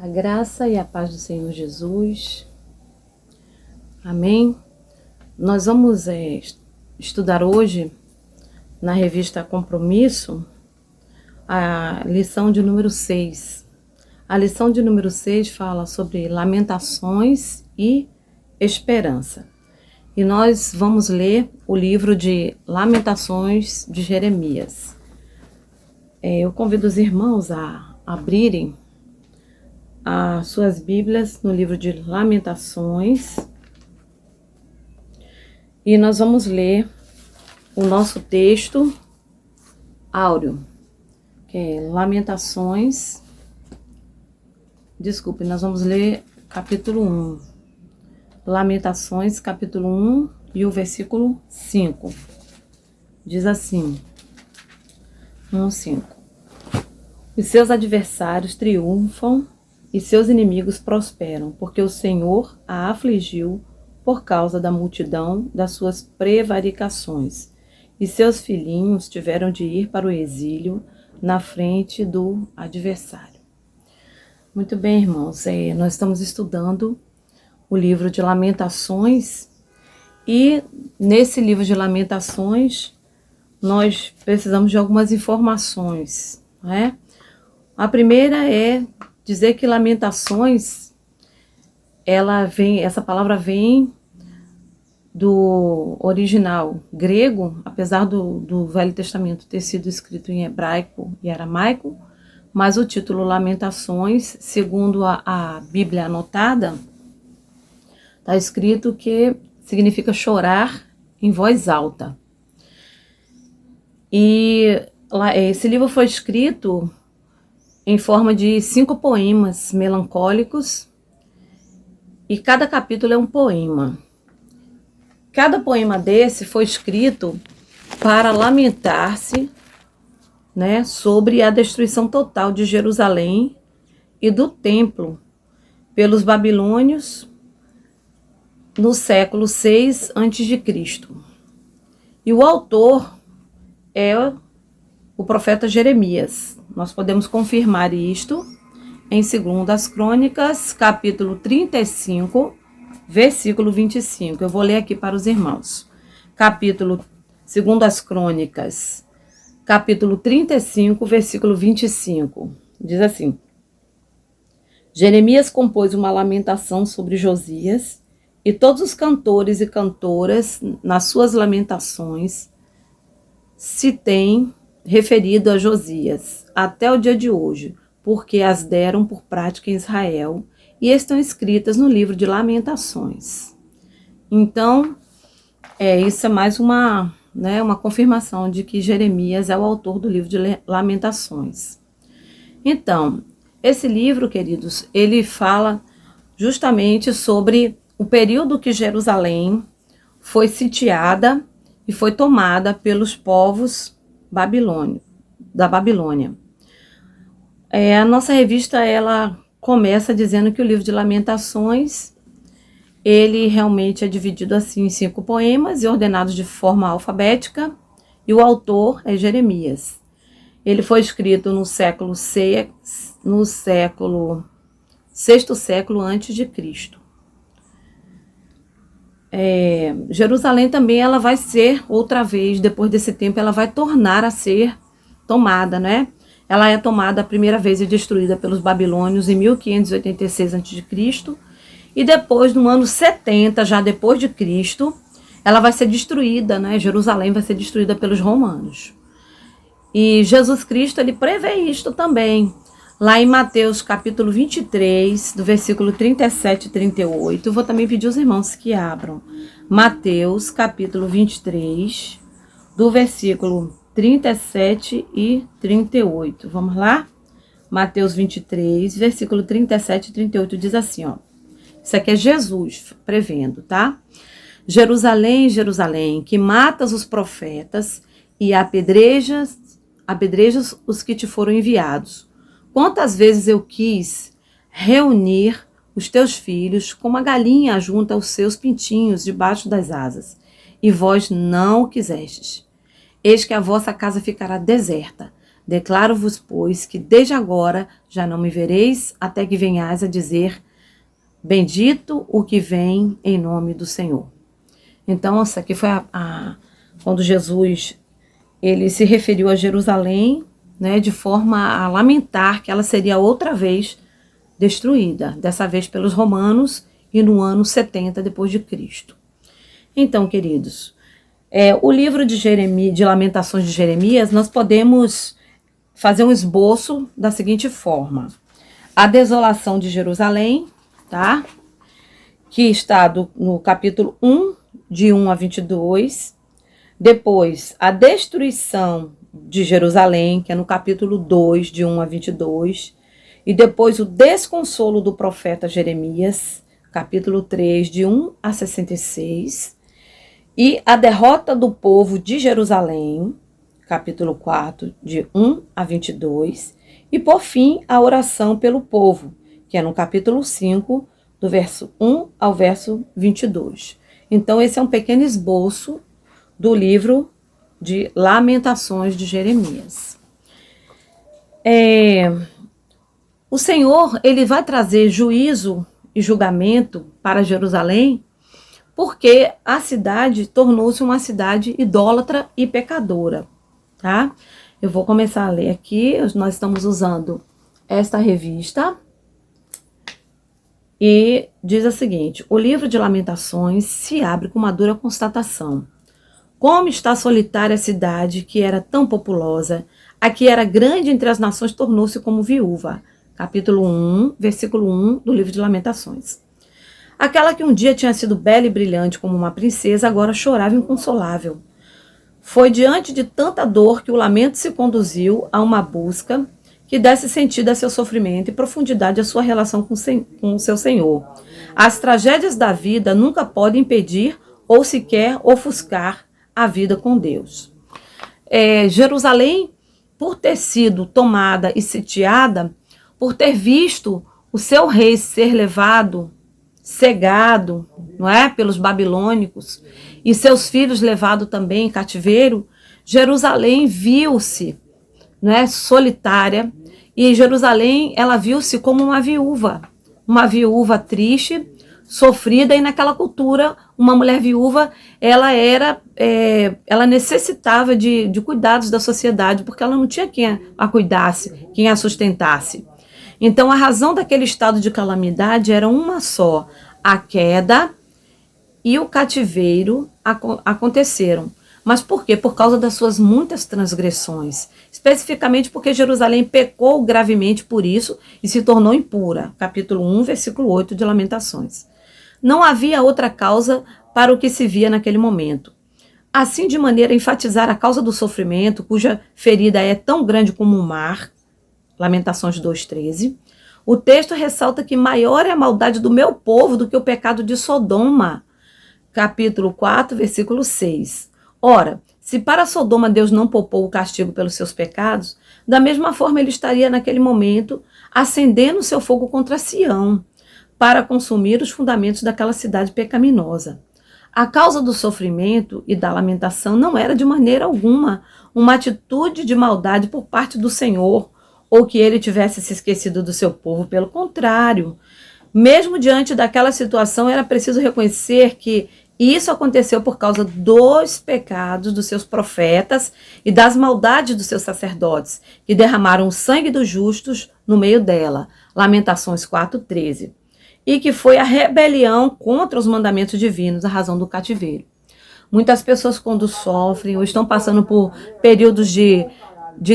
A graça e a paz do Senhor Jesus. Amém. Nós vamos estudar hoje, na revista Compromisso, a lição de número 6. A lição de número 6 fala sobre lamentações e esperança. E nós vamos ler o livro de Lamentações de Jeremias. Eu convido os irmãos a abrirem as suas Bíblias no livro de Lamentações. E nós vamos ler o nosso texto áureo, que é Lamentações. Desculpe, nós vamos ler capítulo 1. Lamentações, capítulo 1 e o versículo 5. Diz assim, 1:5. Os seus adversários triunfam e seus inimigos prosperam, porque o Senhor a afligiu por causa da multidão das suas prevaricações, e seus filhinhos tiveram de ir para o exílio na frente do adversário. Muito bem, irmãos, nós estamos estudando o livro de Lamentações, e nesse livro de Lamentações nós precisamos de algumas informações, não é? A primeira é dizer que Lamentações, essa palavra vem do original grego, apesar do Velho Testamento ter sido escrito em hebraico e aramaico, mas o título Lamentações, segundo a Bíblia anotada, está escrito que significa chorar em voz alta. E esse livro foi escrito em forma de 5 poemas melancólicos, e cada capítulo é um poema. Cada poema desse foi escrito para lamentar-se, né, sobre a destruição total de Jerusalém e do templo pelos babilônios no século 6 a.C. E o autor é o profeta Jeremias. Nós podemos confirmar isto em 2 Crônicas, capítulo 35, versículo 25. Eu vou ler aqui para os irmãos. 2 Crônicas, capítulo 35, versículo 25. Diz assim: Jeremias compôs uma lamentação sobre Josias, e todos os cantores e cantoras, nas suas lamentações, se têm referido a Josias até o dia de hoje, porque as deram por prática em Israel e estão escritas no livro de Lamentações. Então, isso é mais uma confirmação de que Jeremias é o autor do livro de Lamentações. Então, esse livro, queridos, ele fala justamente sobre o período que Jerusalém foi sitiada e foi tomada pelos povos da Babilônia. A nossa revista, ela começa dizendo que o livro de Lamentações, ele realmente é dividido assim em 5 poemas e ordenados de forma alfabética, e o autor é Jeremias. Ele foi escrito no sexto século antes de Cristo. Jerusalém também, ela vai ser outra vez, depois desse tempo, ela vai tornar a ser tomada, né? Ela é tomada a primeira vez e destruída pelos babilônios em 1586 a.C. E depois, no ano 70, já depois de Cristo, ela vai ser destruída, né? Jerusalém vai ser destruída pelos romanos. E Jesus Cristo, ele prevê isto também. Lá em Mateus capítulo 23, do versículo 37 e 38, eu vou também pedir aos irmãos que abram. Mateus capítulo 23, do versículo 37 e 38. Vamos lá? Mateus 23, versículo 37 e 38 diz assim, ó. Isso aqui é Jesus prevendo, tá? Jerusalém, Jerusalém, que matas os profetas e apedrejas os que te foram enviados. Quantas vezes eu quis reunir os teus filhos como a galinha ajunta os seus pintinhos debaixo das asas, e vós não o quisestes. Eis que a vossa casa ficará deserta, Declaro-vos, pois, que desde agora já não me vereis, até que venhais a dizer, bendito o que vem em nome do Senhor. Então, essa aqui foi quando Jesus ele se referiu a Jerusalém, né, de forma a lamentar que ela seria outra vez destruída, dessa vez pelos romanos e no ano 70 depois de Cristo. Então, queridos, o livro de Lamentações de Jeremias, nós podemos fazer um esboço da seguinte forma: a desolação de Jerusalém, tá? Que está no capítulo 1, de 1 a 22. Depois, a destruição de Jerusalém, que é no capítulo 2, de 1 a 22. E depois, o desconsolo do profeta Jeremias, capítulo 3, de 1 a 66. E a derrota do povo de Jerusalém, capítulo 4, de 1 a 22. E, por fim, a oração pelo povo, que é no capítulo 5, do verso 1 ao verso 22. Então, esse é um pequeno esboço do livro de Lamentações de Jeremias. O Senhor, ele vai trazer juízo e julgamento para Jerusalém, porque a cidade tornou-se uma cidade idólatra e pecadora, tá? Eu vou começar a ler aqui, nós estamos usando esta revista, e diz o seguinte: o livro de Lamentações se abre com uma dura constatação. Como está solitária a cidade que era tão populosa, a que era grande entre as nações tornou-se como viúva. Capítulo 1, versículo 1 do livro de Lamentações. Aquela que um dia tinha sido bela e brilhante como uma princesa, agora chorava inconsolável. Foi diante de tanta dor que o lamento se conduziu a uma busca que desse sentido a seu sofrimento e profundidade à sua relação com o seu Senhor. As tragédias da vida nunca podem impedir ou sequer ofuscar a vida com Deus. Jerusalém, por ter sido tomada e sitiada, por ter visto o seu rei ser levado, cegado, não é, pelos babilônicos, e seus filhos levados também em cativeiro, Jerusalém viu-se, não é, solitária, e Jerusalém, ela viu-se como uma viúva triste, sofrida, e naquela cultura, uma mulher viúva, ela necessitava de cuidados da sociedade, porque ela não tinha quem a cuidasse, quem a sustentasse. Então, a razão daquele estado de calamidade era uma só: a queda e o cativeiro aconteceram. Mas por quê? Por causa das suas muitas transgressões. Especificamente porque Jerusalém pecou gravemente por isso e se tornou impura. Capítulo 1, versículo 8 de Lamentações. Não havia outra causa para o que se via naquele momento. Assim, de maneira a enfatizar a causa do sofrimento, cuja ferida é tão grande como o mar, Lamentações 2,13, o texto ressalta que maior é a maldade do meu povo do que o pecado de Sodoma. Capítulo 4, versículo 6. Ora, se para Sodoma Deus não poupou o castigo pelos seus pecados, da mesma forma ele estaria naquele momento acendendo seu fogo contra Sião, para consumir os fundamentos daquela cidade pecaminosa. A causa do sofrimento e da lamentação não era de maneira alguma uma atitude de maldade por parte do Senhor, ou que ele tivesse se esquecido do seu povo. Pelo contrário, mesmo diante daquela situação, era preciso reconhecer que isso aconteceu por causa dos pecados dos seus profetas e das maldades dos seus sacerdotes, que derramaram o sangue dos justos no meio dela. Lamentações 4,13. E que foi a rebelião contra os mandamentos divinos, a razão do cativeiro. Muitas pessoas, quando sofrem ou estão passando por períodos de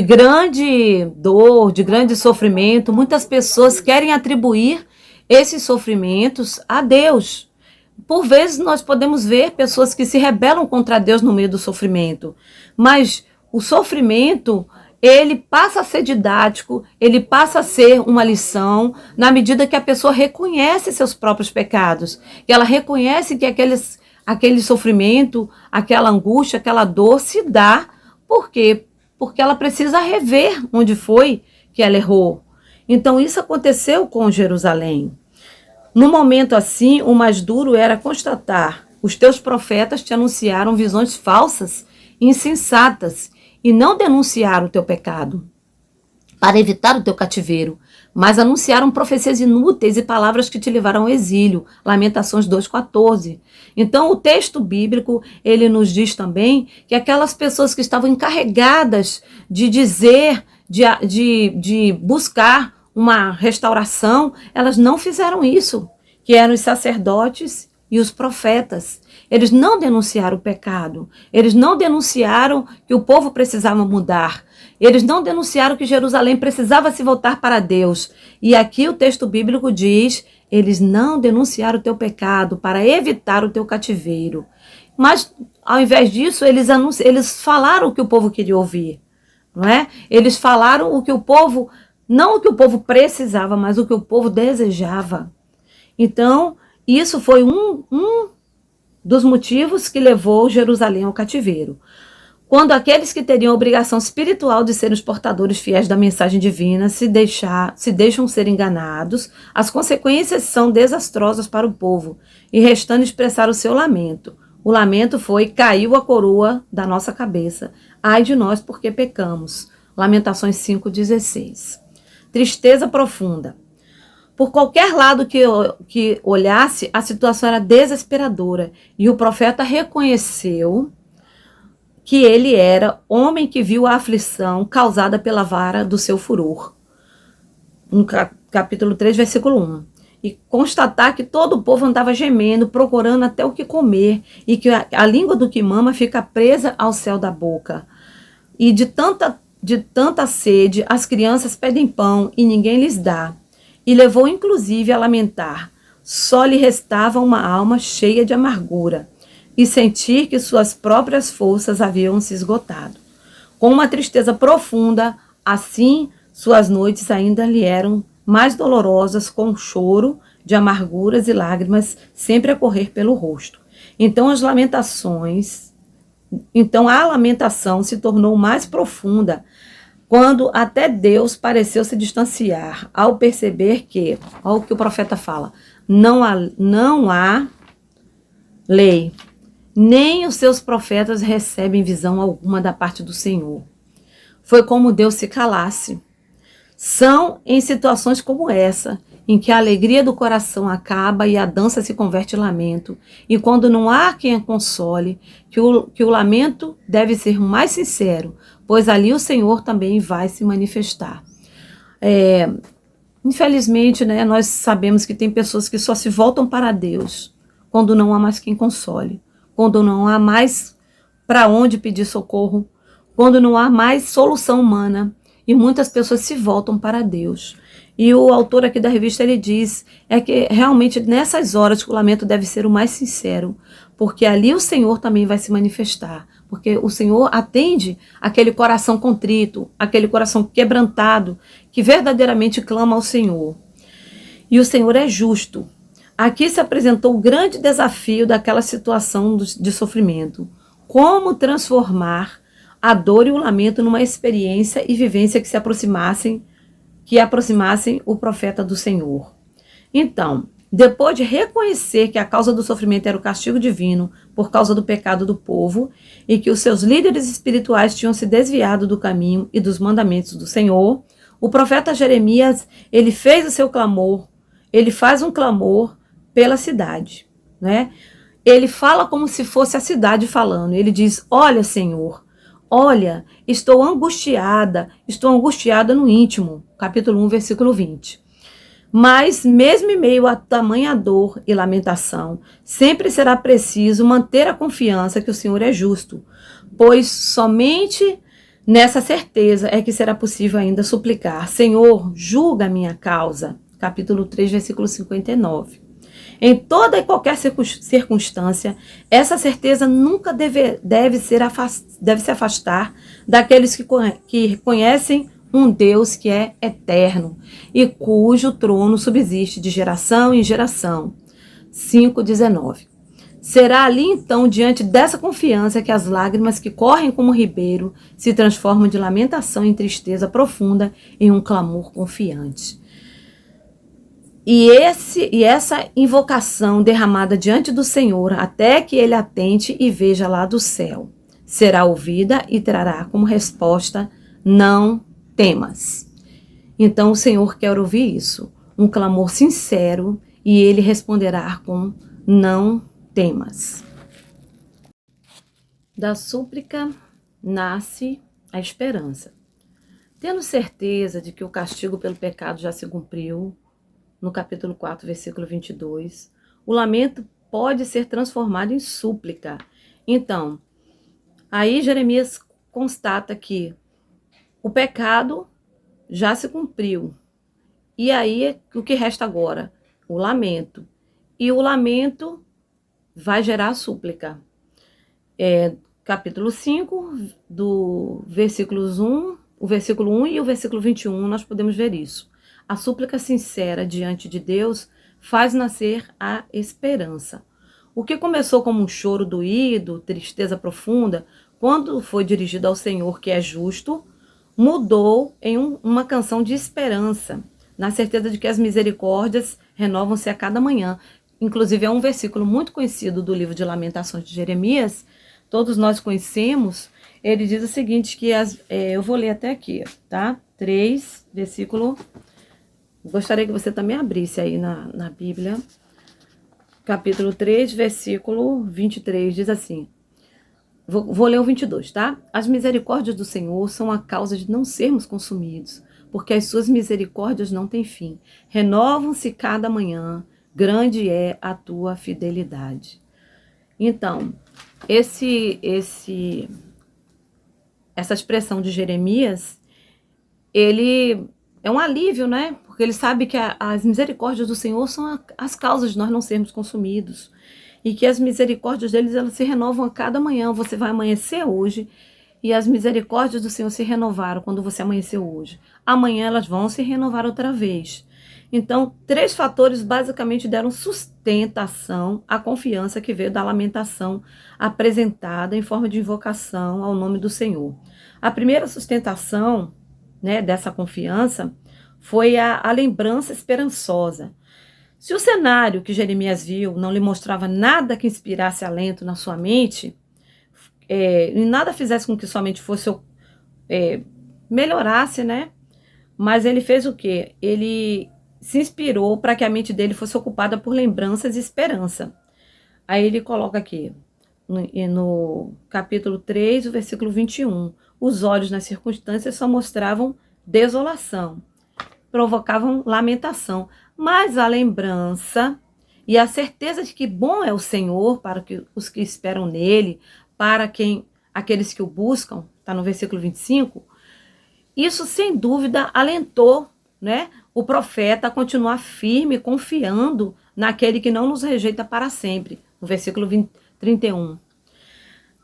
grande dor, de grande sofrimento, muitas pessoas querem atribuir esses sofrimentos a Deus. Por vezes nós podemos ver pessoas que se rebelam contra Deus no meio do sofrimento, mas o sofrimento, ele passa a ser didático, ele passa a ser uma lição, na medida que a pessoa reconhece seus próprios pecados, que ela reconhece que aquele sofrimento, aquela angústia, aquela dor se dá. Por quê? Porque ela precisa rever onde foi que ela errou. Então isso aconteceu com Jerusalém. No momento assim, o mais duro era constatar: os teus profetas te anunciaram visões falsas, insensatas, e não denunciaram o teu pecado. para evitar o teu cativeiro, mas anunciaram profecias inúteis e palavras que te levaram ao exílio. Lamentações 2,14. Então, o texto bíblico, ele nos diz também que aquelas pessoas que estavam encarregadas de dizer, de buscar uma restauração, elas não fizeram isso, que eram os sacerdotes e os profetas. Eles não denunciaram o pecado, eles não denunciaram que o povo precisava mudar, eles não denunciaram que Jerusalém precisava se voltar para Deus. E aqui o texto bíblico diz, eles não denunciaram o teu pecado para evitar o teu cativeiro. Mas, ao invés disso, eles falaram o que o povo queria ouvir, não é? Eles falaram o que o povo, não o que o povo precisava, mas o que o povo desejava. Então, isso foi um dos motivos que levou Jerusalém ao cativeiro. Quando aqueles que teriam a obrigação espiritual de serem os portadores fiéis da mensagem divina se deixam ser enganados, as consequências são desastrosas para o povo, e restando expressar o seu lamento. O lamento foi, caiu a coroa da nossa cabeça. Ai de nós, porque pecamos. Lamentações 5,16. Tristeza profunda. Por qualquer lado que olhasse, a situação era desesperadora, e o profeta reconheceu que ele era homem que viu a aflição causada pela vara do seu furor. No capítulo 3, versículo 1. E constatar que todo o povo andava gemendo, procurando até o que comer, e que a língua do que mama fica presa ao céu da boca. E de tanta sede, as crianças pedem pão e ninguém lhes dá. E levou inclusive a lamentar. Só lhe restava uma alma cheia de amargura, e sentir que suas próprias forças haviam se esgotado. Com uma tristeza profunda, assim suas noites ainda lhe eram mais dolorosas, com choro de amarguras e lágrimas sempre a correr pelo rosto. Então a lamentação se tornou mais profunda, quando até Deus pareceu se distanciar, ao perceber que, olha o que o profeta fala, não há lei, nem os seus profetas recebem visão alguma da parte do Senhor. Foi como Deus se calasse. São em situações como essa, em que a alegria do coração acaba e a dança se converte em lamento, e quando não há quem a console, que o lamento deve ser mais sincero, pois ali o Senhor também vai se manifestar. Infelizmente, né, nós sabemos que tem pessoas que só se voltam para Deus quando não há mais quem console, quando não há mais para onde pedir socorro, quando não há mais solução humana, e muitas pessoas se voltam para Deus. E o autor aqui da revista, ele diz, que realmente nessas horas que o lamento deve ser o mais sincero, porque ali o Senhor também vai se manifestar, porque o Senhor atende aquele coração contrito, aquele coração quebrantado, que verdadeiramente clama ao Senhor. E o Senhor é justo. Aqui se apresentou o grande desafio daquela situação de sofrimento. Como transformar a dor e o lamento numa experiência e vivência que aproximassem o profeta do Senhor. Então, depois de reconhecer que a causa do sofrimento era o castigo divino por causa do pecado do povo e que os seus líderes espirituais tinham se desviado do caminho e dos mandamentos do Senhor, o profeta Jeremias, ele fez o seu clamor, ele faz um clamor pela cidade, né? Ele fala como se fosse a cidade falando. Ele diz, olha, Senhor, olha, estou angustiada no íntimo. Capítulo 1, versículo 20. Mas, mesmo em meio a tamanha dor e lamentação, sempre será preciso manter a confiança que o Senhor é justo, pois somente nessa certeza é que será possível ainda suplicar, Senhor, julga a minha causa. Capítulo 3, versículo 59. Em toda e qualquer circunstância, essa certeza nunca deve se afastar daqueles que conhecem um Deus que é eterno e cujo trono subsiste de geração em geração. 5,19. Será ali então, diante dessa confiança, que as lágrimas que correm como ribeiro se transformam de lamentação em tristeza profunda em um clamor confiante. E essa invocação derramada diante do Senhor, até que ele atente e veja lá do céu, será ouvida e trará como resposta, não temas. Então o Senhor quer ouvir isso, um clamor sincero, e ele responderá com: não temas. Da súplica nasce a esperança. Tendo certeza de que o castigo pelo pecado já se cumpriu, no capítulo 4, versículo 22, o lamento pode ser transformado em súplica. Então, aí Jeremias constata que o pecado já se cumpriu. E aí, o que resta agora? O lamento. E o lamento vai gerar a súplica. Capítulo 5, do versículos 1, o versículo 1 e o versículo 21, nós podemos ver isso. A súplica sincera diante de Deus faz nascer a esperança. O que começou como um choro doído, tristeza profunda, quando foi dirigido ao Senhor, que é justo, mudou em uma canção de esperança, na certeza de que as misericórdias renovam-se a cada manhã. Inclusive, é um versículo muito conhecido do livro de Lamentações de Jeremias, todos nós conhecemos. Ele diz o seguinte, que eu vou ler até aqui, tá? 3, versículo... Gostaria que você também abrisse aí na Bíblia. Capítulo 3, versículo 23, diz assim... Vou ler o 22, tá? As misericórdias do Senhor são a causa de não sermos consumidos, porque as suas misericórdias não têm fim. Renovam-se cada manhã, grande é a tua fidelidade. Então, essa expressão de Jeremias, ele é um alívio, né? Porque ele sabe que as misericórdias do Senhor são as causas de nós não sermos consumidos. E que as misericórdias deles, elas se renovam a cada manhã. Você vai amanhecer hoje e as misericórdias do Senhor se renovaram quando você amanheceu hoje. Amanhã elas vão se renovar outra vez. Então, 3 fatores basicamente deram sustentação à confiança que veio da lamentação apresentada em forma de invocação ao nome do Senhor. A primeira sustentação, né, dessa confiança foi a lembrança esperançosa. Se o cenário que Jeremias viu não lhe mostrava nada que inspirasse alento na sua mente, e nada fizesse com que sua mente fosse melhorasse, né? Mas ele fez o quê? Ele se inspirou para que a mente dele fosse ocupada por lembranças e esperança. Aí ele coloca aqui, no capítulo 3, o versículo 21, os olhos nas circunstâncias só mostravam desolação, provocavam lamentação, mas a lembrança e a certeza de que bom é o Senhor para os que esperam nele, para aqueles que o buscam, está no versículo 25, isso sem dúvida alentou, né, o profeta a continuar firme, confiando naquele que não nos rejeita para sempre, no versículo 31.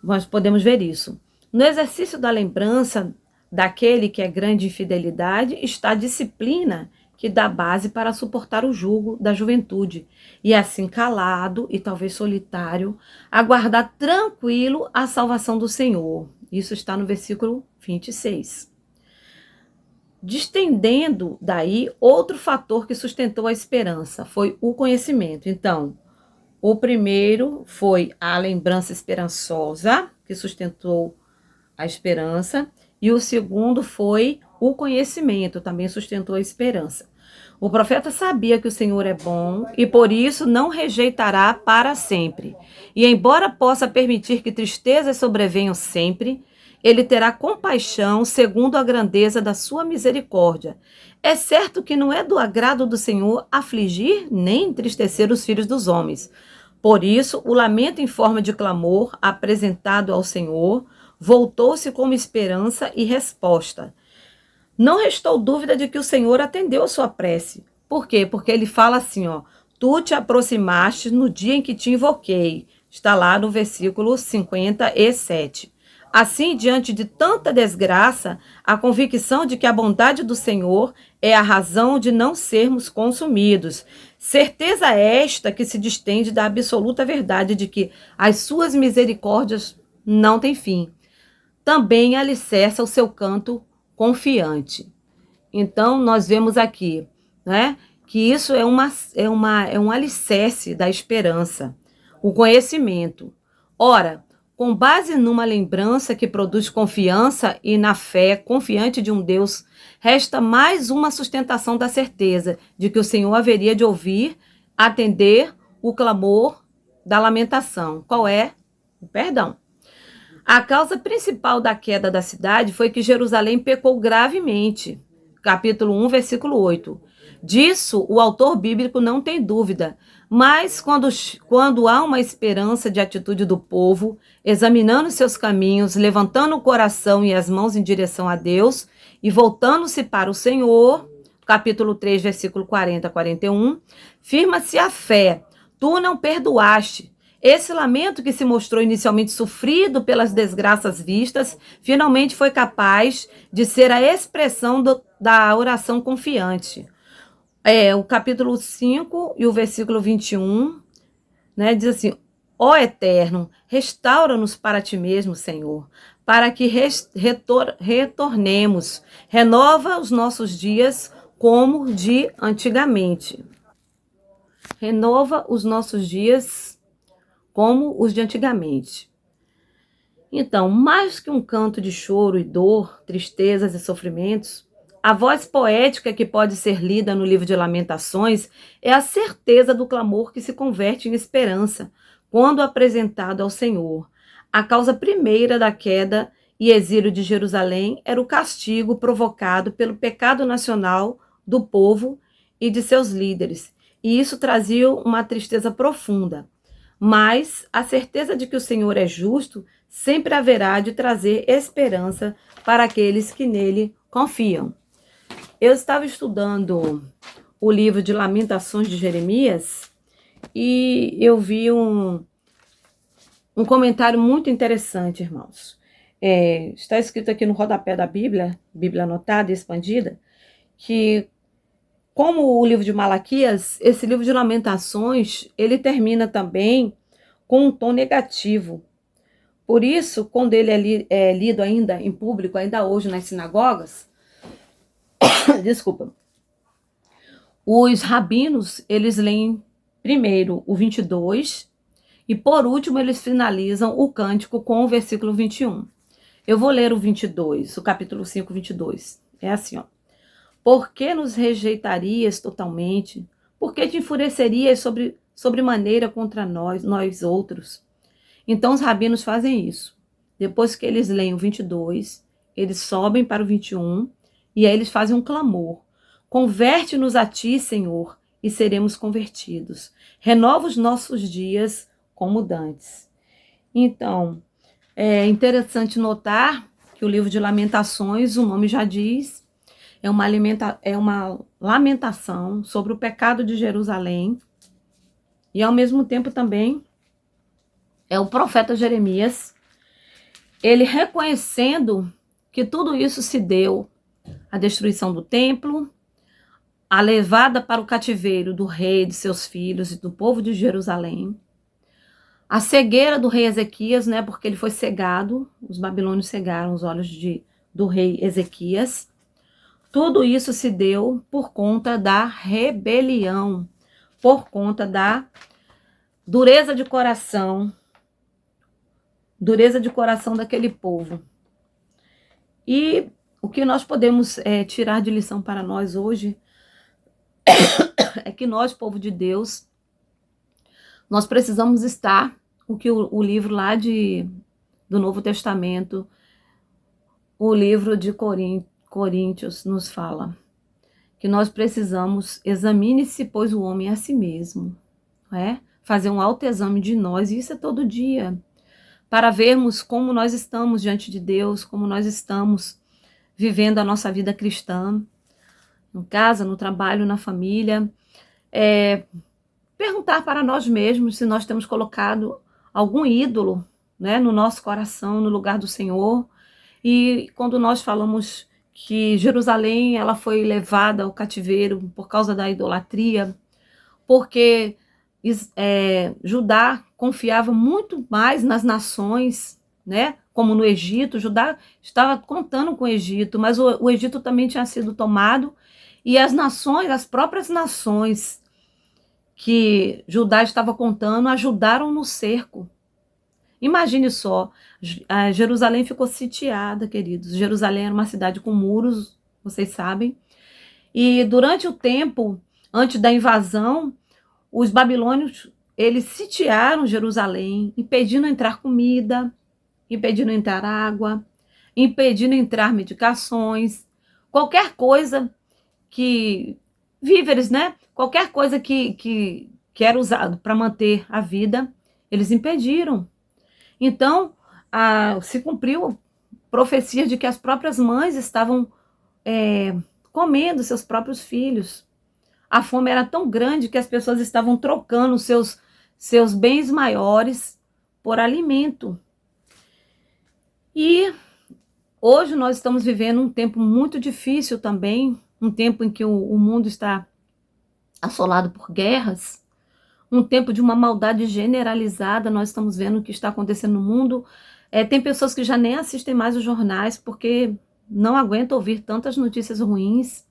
Nós podemos ver isso. No exercício da lembrança daquele que é grande em fidelidade está a disciplina que dá base para suportar o jugo da juventude, e assim calado e talvez solitário, aguardar tranquilo a salvação do Senhor. Isso está no versículo 26. Distendendo daí, outro fator que sustentou a esperança foi o conhecimento. Então, o primeiro foi a lembrança esperançosa, que sustentou a esperança, e o segundo foi o conhecimento, também sustentou a esperança. O profeta sabia que o Senhor é bom e por isso não rejeitará para sempre. E embora possa permitir que tristezas sobrevenham sempre, ele terá compaixão segundo a grandeza da sua misericórdia. É certo que não é do agrado do Senhor afligir nem entristecer os filhos dos homens. Por isso, o lamento em forma de clamor apresentado ao Senhor voltou-se como esperança e resposta. Não restou dúvida de que o Senhor atendeu a sua prece. Por quê? Porque ele fala assim, ó, tu te aproximaste no dia em que te invoquei. Está lá no versículo 57. Assim, diante de tanta desgraça, a convicção de que a bondade do Senhor é a razão de não sermos consumidos. Certeza esta que se distende da absoluta verdade de que as suas misericórdias não têm fim. Também alicerça o seu canto confiante. Então, nós vemos aqui, né, que isso é um alicerce da esperança, o conhecimento. Ora, com base numa lembrança que produz confiança e na fé confiante de um Deus, resta mais uma sustentação da certeza de que o Senhor haveria de ouvir, atender o clamor da lamentação. Qual é? O perdão. A causa principal da queda da cidade foi que Jerusalém pecou gravemente. Capítulo 1, versículo 8. Disso o autor bíblico não tem dúvida, mas quando há uma esperança de atitude do povo, examinando seus caminhos, levantando o coração e as mãos em direção a Deus e voltando-se para o Senhor, capítulo 3, versículo 40 a 41, firma-se a fé. Tu não perdoaste. Esse lamento que se mostrou inicialmente sofrido pelas desgraças vistas, finalmente foi capaz de ser a expressão da oração confiante. O capítulo 5 e o versículo 21, né, diz assim: ó Eterno, restaura-nos para ti mesmo, Senhor, para que retornemos. Renova os nossos dias como de antigamente. Renova os nossos dias como os de antigamente. Então, mais que um canto de choro e dor, tristezas e sofrimentos, a voz poética que pode ser lida no livro de Lamentações é a certeza do clamor que se converte em esperança quando apresentado ao Senhor. A causa primeira da queda e exílio de Jerusalém era o castigo provocado pelo pecado nacional do povo e de seus líderes, e isso trazia uma tristeza profunda. Mas a certeza de que o Senhor é justo sempre haverá de trazer esperança para aqueles que nele confiam. Eu estava estudando o livro de Lamentações de Jeremias e eu vi um comentário muito interessante, irmãos. Está escrito aqui no rodapé da Bíblia, Bíblia anotada e expandida, que como o livro de Malaquias, esse livro de Lamentações, ele termina também com um tom negativo. Por isso, quando ele é lido ainda em público, ainda hoje nas sinagogas, desculpa, os rabinos, eles leem primeiro o 22 e por último eles finalizam o cântico com o versículo 21. Eu vou ler o 22, o capítulo 5, 22. É assim, ó. Por que nos rejeitarias totalmente? Por que te enfurecerias sobremaneira contra nós outros? Então os rabinos fazem isso. Depois que eles leem o 22, eles sobem para o 21 e aí eles fazem um clamor. Converte-nos a ti, Senhor, e seremos convertidos. Renova os nossos dias como dantes. Então, é interessante notar que o livro de Lamentações, o nome já diz, é uma lamentação sobre o pecado de Jerusalém e, ao mesmo tempo, também é o profeta Jeremias, ele reconhecendo que tudo isso se deu, a destruição do templo, a levada para o cativeiro do rei, de seus filhos e do povo de Jerusalém, a cegueira do rei Ezequias, né, porque ele foi cegado, os babilônios cegaram os olhos do rei Ezequias. Tudo isso se deu por conta da rebelião, por conta da dureza de coração daquele povo. E o que nós podemos tirar de lição para nós hoje é que nós, povo de Deus, nós precisamos estar, o que o livro lá do Novo Testamento, o livro de Coríntios nos fala, que nós precisamos, examine-se, pois, o homem a si mesmo, fazer um autoexame de nós, e isso é todo dia, para vermos como nós estamos diante de Deus, como nós estamos vivendo a nossa vida cristã, em casa, no trabalho, na família. Perguntar para nós mesmos se nós temos colocado algum ídolo, né, no nosso coração, no lugar do Senhor. E quando nós falamos que Jerusalém ela foi levada ao cativeiro por causa da idolatria, porque Judá confiava muito mais nas nações, né? Como no Egito, Judá estava contando com o Egito, mas o Egito também tinha sido tomado, e as nações, as próprias nações que Judá estava contando, ajudaram no cerco. Imagine só, Jerusalém ficou sitiada, queridos. Jerusalém era uma cidade com muros, vocês sabem. E durante o tempo, antes da invasão, os babilônios, eles sitiaram Jerusalém, impedindo entrar comida, impedindo entrar água, impedindo entrar medicações, qualquer coisa que víveres, né? Qualquer coisa que era usado para manter a vida, eles impediram. Então, se cumpriu profecia de que as próprias mães estavam comendo seus próprios filhos. A fome era tão grande que as pessoas estavam trocando seus bens maiores por alimento. E hoje nós estamos vivendo um tempo muito difícil também, um tempo em que o mundo está assolado por guerras, um tempo de uma maldade generalizada. Nós estamos vendo o que está acontecendo no mundo. Tem pessoas que já nem assistem mais os jornais porque não aguentam ouvir tantas notícias ruins.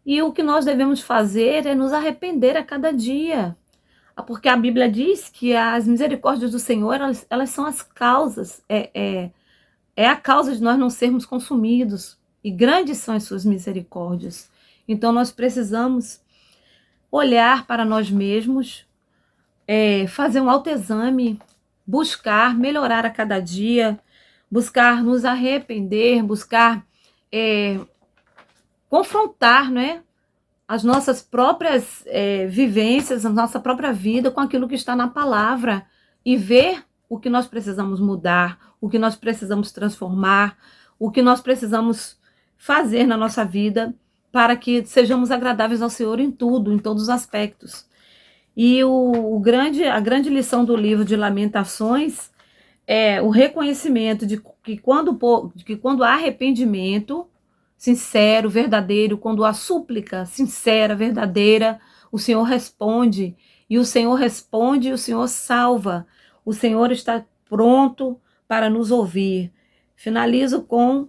E o que nós devemos fazer é nos arrepender a cada dia, porque a Bíblia diz que as misericórdias do Senhor, elas são as causas, é a causa de nós não sermos consumidos, e grandes são as suas misericórdias. Então nós precisamos olhar para nós mesmos, fazer um autoexame, buscar melhorar a cada dia, buscar nos arrepender, buscar confrontar, né, as nossas próprias vivências, a nossa própria vida com aquilo que está na palavra e ver o que nós precisamos mudar, o que nós precisamos transformar, o que nós precisamos fazer na nossa vida para que sejamos agradáveis ao Senhor em tudo, em todos os aspectos. E a grande lição do livro de Lamentações é o reconhecimento de que quando há arrependimento sincero, verdadeiro, quando há súplica sincera, verdadeira, o Senhor responde, e o Senhor responde e o Senhor salva. O Senhor está pronto para nos ouvir. Finalizo com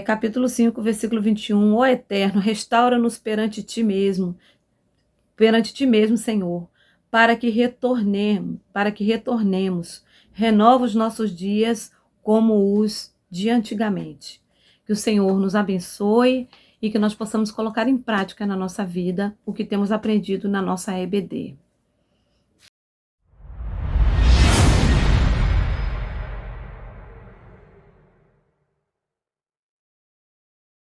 capítulo 5, versículo 21. Ó Eterno, restaura-nos perante Ti mesmo, Senhor, para que retornemos. Renova os nossos dias como os de antigamente. Que o Senhor nos abençoe e que nós possamos colocar em prática na nossa vida o que temos aprendido na nossa EBD.